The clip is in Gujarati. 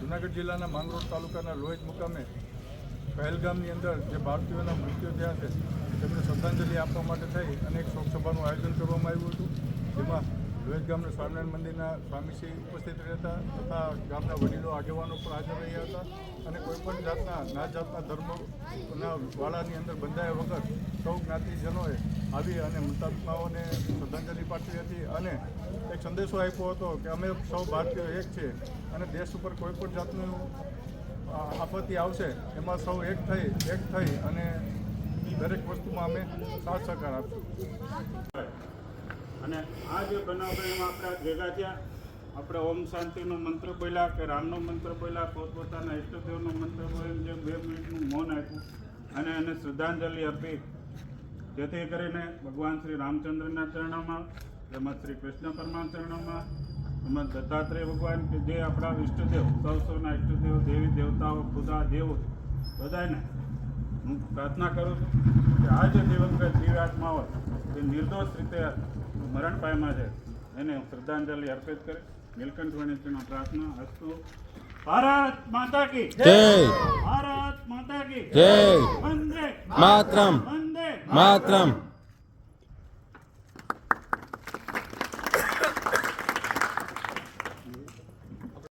જૂનાગઢ જિલ્લાના માંગરોળ તાલુકાના લોહેજ મુકામે પહેલગામની અંદર જે ભારતીયોના મૃત્યુ થયા છે તેમને શ્રદ્ધાંજલિ આપવા માટે થઈ અને એક શોકસભાનું આયોજન કરવામાં આવ્યું હતું, જેમાં લોહેજ ગામના સ્વામિનારાયણ મંદિરના સ્વામીશ્રી ઉપસ્થિત રહેતા તથા ગામના વડીલો આગેવાનો પણ હાજર રહ્યા હતા અને કોઈપણ જાતના નાત જાતના ધર્મના વાળાની અંદર બંધાયા વગર સૌ જ્ઞાતિજનોએ આવી અને મૃતાત્માઓને શ્રદ્ધાંજલિ પાઠવી હતી અને એક સંદેશો આપ્યો હતો કે અમે સૌ ભારતીયો એક છે અને દેશ ઉપર કોઈપણ જાતનું આપત્તિ આવશે એમાં સૌ એક થઈ અને દરેક વસ્તુમાં અમે સાથ સહકાર આપશું. અને આ જે બનાવ એમાં આપણે ભેગા થયા, આપણે ઓમ શાંતિનો મંત્ર બોલ્યા કે રામનો મંત્ર બોલ્યા, પોતપોતાના ઇષ્ટદેવનો મંત્ર બોલીને જે 2 મિનિટનું મૌન આપ્યું અને એને શ્રદ્ધાંજલિ આપી, જેથી કરીને ભગવાન શ્રી રામચંદ્રના ચરણોમાં, તેમજ શ્રી કૃષ્ણ પરમાના ચરણોમાં, તેમજ દત્તાત્રેય ભગવાન કે જે આપણા ઇષ્ટદેવ, સૌના ઇષ્ટદેવ, દેવી દેવતાઓ, ખુદા દેવો બધાને હું પ્રાર્થના કરું છું કે આ જે દિવંગત જીવાત્માઓ જે નિર્દોષ રીતે મરણ પામ્યા છે એને શ્રદ્ધાંજલિ અર્પિત કરી નીલકંઠ વણિકનો પ્રાર્થના અસ્તુ. ભારત માતા કી જય. ભારત માતા કી જય. વંદે માતરમ. વંદે માતરમ.